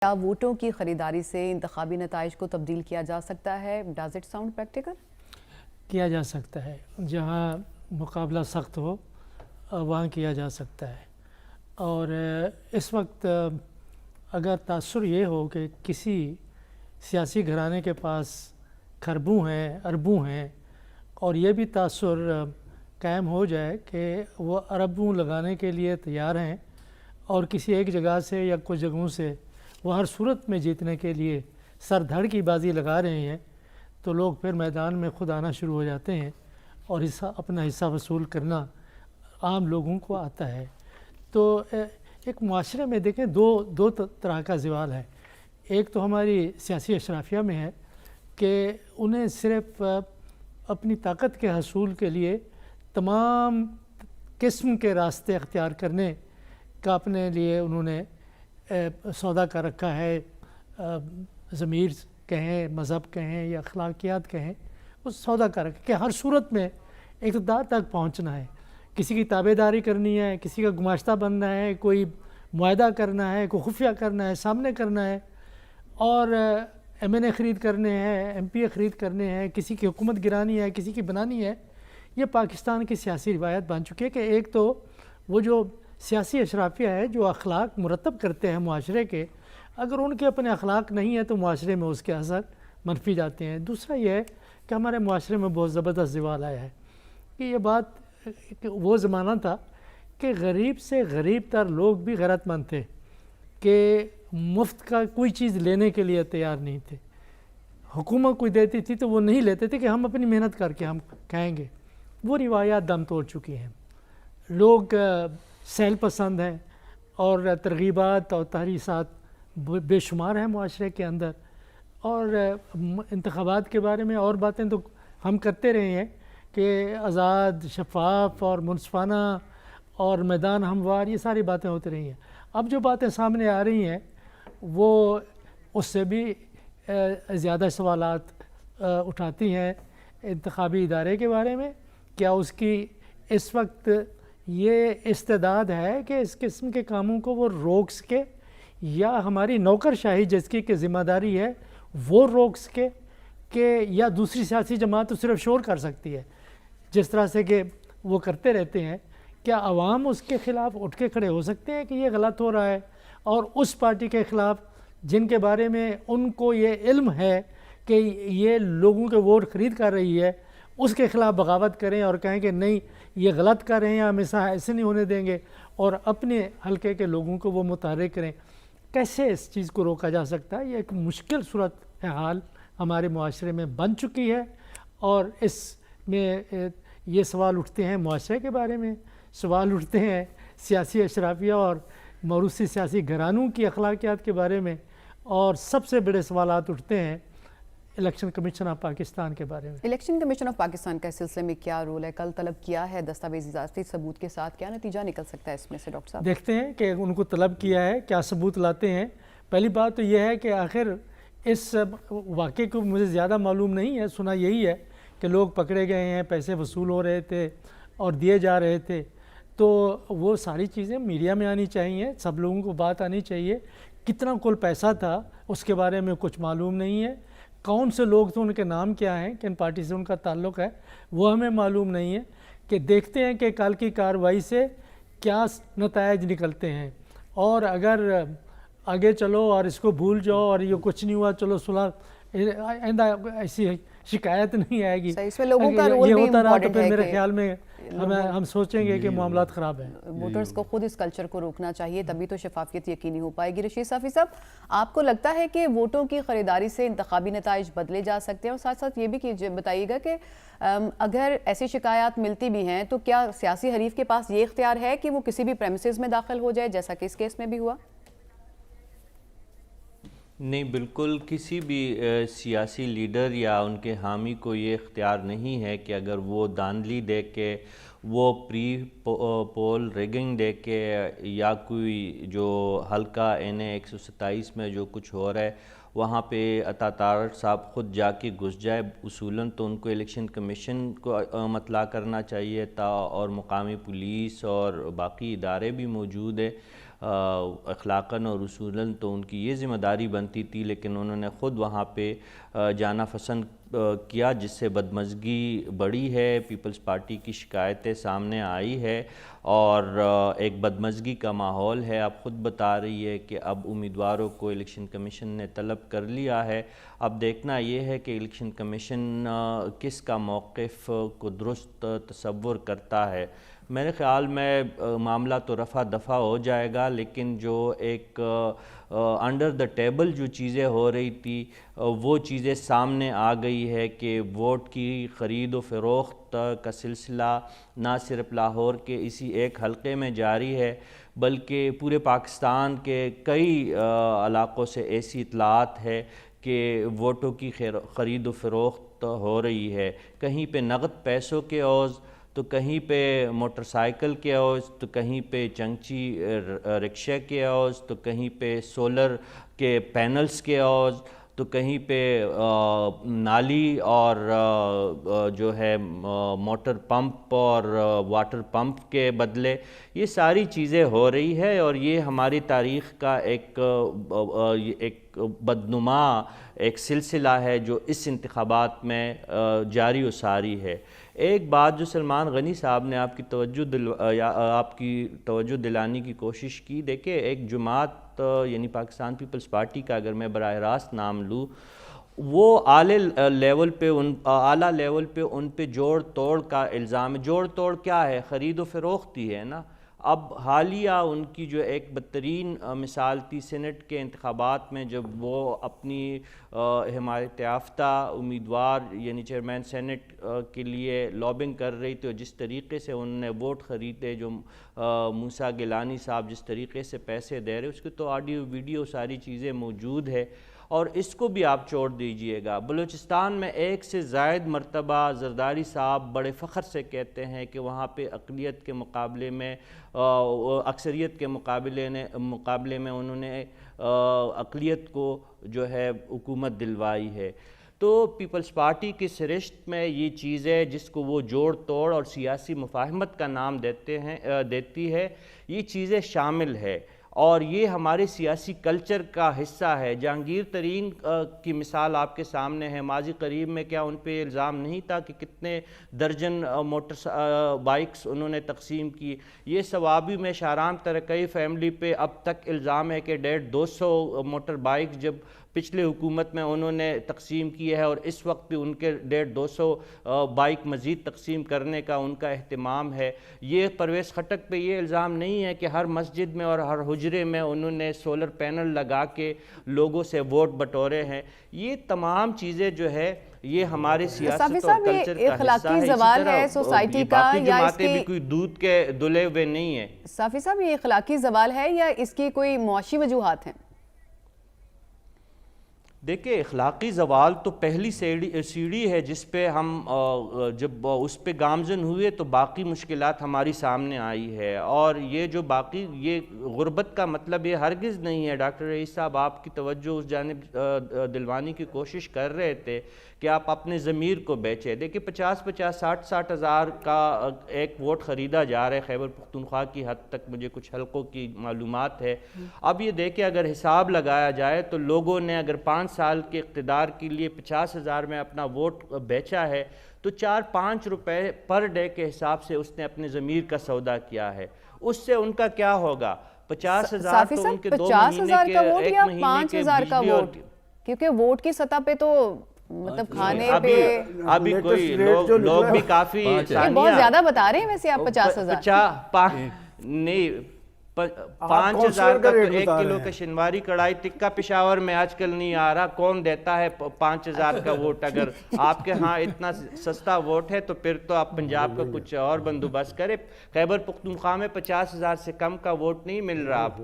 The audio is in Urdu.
کیا ووٹوں کی خریداری سے انتخابی نتائج کو تبدیل کیا جا سکتا ہے؟ Does it sound practical? کیا جا سکتا ہے، جہاں مقابلہ سخت ہو وہاں کیا جا سکتا ہے۔ اور اس وقت اگر تاثر یہ ہو کہ کسی سیاسی گھرانے کے پاس کھربوں ہیں، اربوں ہیں، اور یہ بھی تاثر قائم ہو جائے کہ وہ اربوں لگانے کے لیے تیار ہیں اور کسی ایک جگہ سے یا کچھ جگہوں سے وہ ہر صورت میں جیتنے کے لیے سر دھڑ کی بازی لگا رہے ہیں، تو لوگ پھر میدان میں خود آنا شروع ہو جاتے ہیں اور اپنا حصہ وصول کرنا عام لوگوں کو آتا ہے۔ تو ایک معاشرے میں دیکھیں دو طرح کا زوال ہے۔ ایک تو ہماری سیاسی اشرافیہ میں ہے کہ انہیں صرف اپنی طاقت کے حصول کے لیے تمام قسم کے راستے اختیار کرنے کا اپنے لیے انہوں نے سودا کر رکھا ہے، ضمیر کہیں، مذہب کہیں یا اخلاقیات کہیں، وہ سودا کر رکھا ہے کہ ہر صورت میں اقتدار تک پہنچنا ہے، کسی کی تابعداری کرنی ہے، کسی کا گماشتہ بننا ہے، کوئی معاہدہ کرنا ہے، کوئی خفیہ کرنا ہے، سامنے کرنا ہے، اور ایم این اے خرید کرنے ہیں، ایم پی اے خرید کرنے ہیں، کسی کی حکومت گرانی ہے، کسی کی بنانی ہے۔ یہ پاکستان کی سیاسی روایت بن چکی ہے کہ ایک تو وہ جو سیاسی اشرافیہ ہے جو اخلاق مرتب کرتے ہیں معاشرے کے، اگر ان کے اپنے اخلاق نہیں ہیں تو معاشرے میں اس کے اثر منفی جاتے ہیں۔ دوسرا یہ ہے کہ ہمارے معاشرے میں بہت زبردست زوال آیا ہے کہ یہ بات وہ زمانہ تھا کہ غریب سے غریب تر لوگ بھی غیرت مند تھے کہ مفت کا کوئی چیز لینے کے لیے تیار نہیں تھے۔ حکومت کوئی دیتی تھی تو وہ نہیں لیتے تھے کہ ہم اپنی محنت کر کے ہم کھائیں گے۔ وہ روایات دم توڑ چکی ہیں۔ لوگ سیل پسند ہیں اور ترغیبات اور تحریصات بے شمار ہیں معاشرے کے اندر، اور انتخابات کے بارے میں اور باتیں تو ہم کرتے رہے ہیں کہ آزاد، شفاف اور منصفانہ اور میدان ہموار، یہ ساری باتیں ہوتی رہی ہیں۔ اب جو باتیں سامنے آ رہی ہیں وہ اس سے بھی زیادہ سوالات اٹھاتی ہیں انتخابی ادارے کے بارے میں۔ کیا اس کی اس وقت یہ استعداد ہے کہ اس قسم کے کاموں کو وہ روک سکے، یا ہماری نوکر شاہی جس کی کہ ذمہ داری ہے وہ روک سکے، کہ یا دوسری سیاسی جماعت تو صرف شور کر سکتی ہے جس طرح سے کہ وہ کرتے رہتے ہیں؟ کیا عوام اس کے خلاف اٹھ کے کھڑے ہو سکتے ہیں کہ یہ غلط ہو رہا ہے، اور اس پارٹی کے خلاف جن کے بارے میں ان کو یہ علم ہے کہ یہ لوگوں کے ووٹ خرید کر رہی ہے، اس کے خلاف بغاوت کریں اور کہیں کہ نہیں یہ غلط کر رہے ہیں، ہم ایسے نہیں ہونے دیں گے، اور اپنے حلقے کے لوگوں کو وہ متحرک کریں؟ کیسے اس چیز کو روکا جا سکتا ہے؟ یہ ایک مشکل صورت حال ہمارے معاشرے میں بن چکی ہے، اور اس میں یہ سوال اٹھتے ہیں معاشرے کے بارے میں، سوال اٹھتے ہیں سیاسی اشرافیہ اور موروثی سیاسی گھرانوں کی اخلاقیات کے بارے میں، اور سب سے بڑے سوالات اٹھتے ہیں الیکشن کمیشن آف پاکستان کے بارے میں۔ الیکشن کمیشن آف پاکستان کا اس سلسلے میں کیا رول ہے؟ کل طلب کیا ہے دستاویزاتی ثبوت کے ساتھ، کیا نتیجہ نکل سکتا ہے اس میں سے ڈاکٹر صاحب؟ دیکھتے ہیں کہ ان کو طلب کیا ہے، کیا ثبوت لاتے ہیں۔ پہلی بات تو یہ ہے کہ آخر اس واقعے کو مجھے زیادہ معلوم نہیں ہے، سنا یہی ہے کہ لوگ پکڑے گئے ہیں، پیسے وصول ہو رہے تھے اور دیے جا رہے تھے، تو وہ ساری چیزیں میڈیا میں آنی چاہیے، سب لوگوں کو بات آنی چاہیے۔ کتنا کل پیسہ تھا اس کے بارے میں کچھ معلوم نہیں ہے، کون سے لوگ تھے، ان کے نام کیا ہیں، کن پارٹی سے ان کا تعلق ہے، وہ ہمیں معلوم نہیں ہے۔ کہ دیکھتے ہیں کہ کل کی کارروائی سے کیا نتائج نکلتے ہیں، اور اگر آگے چلو اور اس کو بھول جاؤ اور یہ کچھ نہیں ہوا، چلو صلح، آئندہ ایسی شکایت نہیں آئے گی، اس میں لوگوں کا رول یہ بھی ہوتا رہا تو امپورٹنٹ پھر ہے میرے کہ خیال میں ہم سوچیں گے کہ معاملات خراب ہیں۔ ووٹرز کو خود اس کلچر کو روکنا چاہیے، تبھی تو شفافیت یقینی ہو پائے گی۔ رشید صافی صاحب، آپ کو لگتا ہے کہ ووٹوں کی خریداری سے انتخابی نتائج بدلے جا سکتے ہیں؟ اور ساتھ ساتھ یہ بھی بتائیے گا کہ اگر ایسی شکایات ملتی بھی ہیں تو کیا سیاسی حریف کے پاس یہ اختیار ہے کہ وہ کسی بھی پریمیسز میں داخل ہو جائے، جیسا کہ اس کیس میں بھی ہوا؟ نہیں، بالکل کسی بھی سیاسی لیڈر یا ان کے حامی کو یہ اختیار نہیں ہے کہ اگر وہ دھاندلی دے کے، وہ پری پول ریگنگ دے کے، یا کوئی جو حلقہ NA-127 میں جو کچھ ہو رہا ہے وہاں پہ عطا طارق صاحب خود جا کے گھس جائے، اصولاً تو ان کو الیکشن کمیشن کو مطلع کرنا چاہیے تھا، اور مقامی پولیس اور باقی ادارے بھی موجود ہے، اخلاقاً اور اصولاً تو ان کی یہ ذمہ داری بنتی تھی، لیکن انہوں نے خود وہاں پہ جانا پسند کیا، جس سے بدمزگی بڑھی ہے، پیپلز پارٹی کی شکایتیں سامنے آئی ہے اور ایک بدمزگی کا ماحول ہے۔ اب خود بتا رہی ہے کہ اب امیدواروں کو الیکشن کمیشن نے طلب کر لیا ہے، اب دیکھنا یہ ہے کہ الیکشن کمیشن کس کا موقف کو درست تصور کرتا ہے۔ میرے خیال میں معاملہ تو رفع دفع ہو جائے گا، لیکن جو ایک انڈر دا ٹیبل جو چیزیں ہو رہی تھی وہ چیزیں سامنے آ گئی ہے کہ ووٹ کی خرید و فروخت کا سلسلہ نہ صرف لاہور کے اسی ایک حلقے میں جاری ہے، بلکہ پورے پاکستان کے کئی علاقوں سے ایسی اطلاعات ہے کہ ووٹوں کی خرید و فروخت ہو رہی ہے، کہیں پہ نقد پیسوں کے عوض تو کہیں پہ موٹر سائیکل کے عوض تو کہیں پہ چنگچی رکشے کے عوض تو کہیں پہ سولر کے پینلز کے عوض تو کہیں پہ نالی اور جو ہے موٹر پمپ اور واٹر پمپ کے بدلے یہ ساری چیزیں ہو رہی ہے، اور یہ ہماری تاریخ کا ایک بدنما ایک سلسلہ ہے جو اس انتخابات میں جاری و ساری ہے۔ ایک بات جو سلمان غنی صاحب نے آپ کی توجہ دلانے کی کوشش کی، دیکھیں ایک جماعت یعنی پاکستان پیپلز پارٹی کا اگر میں براہ راست نام لوں، وہ اعلیٰ لیول پہ ان پہ جوڑ توڑ کا الزام ہے۔ جوڑ توڑ کیا ہے؟ خرید و فروخت ہی ہے نا۔ اب حالیہ ان کی جو ایک بدترین مثال تھی سینٹ کے انتخابات میں، جب وہ اپنی حمایت یافتہ امیدوار یعنی چیئرمین سینٹ کے لیے لابنگ کر رہی تھی، اور جس طریقے سے انہوں نے ووٹ خریدے، جو موسیٰ گیلانی صاحب جس طریقے سے پیسے دے رہے، اس کی تو آڈیو ویڈیو ساری چیزیں موجود ہے، اور اس کو بھی آپ چھوڑ دیجئے گا۔ بلوچستان میں ایک سے زائد مرتبہ زرداری صاحب بڑے فخر سے کہتے ہیں کہ وہاں پہ اقلیت کے مقابلے میں اکثریت کے مقابلے میں انہوں نے اقلیت کو جو ہے حکومت دلوائی ہے۔ تو پیپلز پارٹی کی سرشت میں یہ چیزیں جس کو وہ جوڑ توڑ اور سیاسی مفاہمت کا نام دیتی ہے، یہ چیزیں شامل ہے، اور یہ ہمارے سیاسی کلچر کا حصہ ہے۔ جہانگیر ترین کی مثال آپ کے سامنے ہے، ماضی قریب میں کیا ان پہ الزام نہیں تھا کہ کتنے درجن موٹر بائکس انہوں نے تقسیم کی؟ یہ ثوابی میں شاہرام ترکئی فیملی پہ اب تک الزام ہے کہ 150 موٹر بائکس جب پچھلے حکومت میں انہوں نے تقسیم کی ہے، اور اس وقت بھی ان کے 150 بائک مزید تقسیم کرنے کا ان کا اہتمام ہے۔ یہ پرویز خٹک پہ یہ الزام نہیں ہے کہ ہر مسجد میں اور ہر حجرے میں انہوں نے سولر پینل لگا کے لوگوں سے ووٹ بٹورے ہیں۔ یہ تمام چیزیں جو ہے یہ ہمارے سیاست اور کلچر کا حصہ ہے۔ زوال ہے سوسائٹی کا، باقی یا جماعتیں بھی کوئی دودھ کے دلے ہوئے نہیں ہیں۔ صافی صاحب، یہ اخلاقی زوال ہے یا اس کی کوئی معاشی وجوہات ہیں؟ دیکھیں اخلاقی زوال تو پہلی سیڑھی ہے جس پہ ہم جب اس پہ گامزن ہوئے تو باقی مشکلات ہماری سامنے آئی ہے، اور یہ جو باقی یہ غربت کا مطلب یہ ہرگز نہیں ہے۔ ڈاکٹر رئیس صاحب آپ کی توجہ اس جانب دلوانے کی کوشش کر رہے تھے کہ آپ اپنے ضمیر کو بیچیں۔ دیکھیں 50 60 ہزار کا ایک ووٹ خریدا جا رہا ہے خیبر پختونخوا کی حد تک، مجھے کچھ حلقوں کی معلومات ہے۔ اب یہ دیکھیں اگر حساب لگایا جائے تو لوگوں نے اگر 5 سال کے اقتدار کے لیے 50,000 میں اپنا ووٹ بیچا ہے تو 4-5 روپے پر ڈے کے حساب سے اس نے اپنے ضمیر کا سودا کیا ہے۔ اس سے ان کا کیا ہوگا؟ 50,000 تو ان کے 2 مہینے کے 1 مہینے کے بجلی اور کیونکہ ووٹ کی سطح پہ تو مطلب کھانے پہ ابھی کوئی لوگ بھی کافی بہت زیادہ بتا رہے ہیں ویسے آپ 50,000 نہیں 5,000 کا تو 1 کلو کا شنواری کڑھائی ٹکا پشاور میں آج کل نہیں آ رہا۔ کون دیتا ہے 5,000 کا ووٹ؟ اگر آپ کے ہاں اتنا سستا ووٹ ہے تو پھر تو آپ پنجاب کا کچھ اور بندوبست کریں۔ خیبر پختونخوا میں 50,000 سے کم کا ووٹ نہیں مل رہا آپ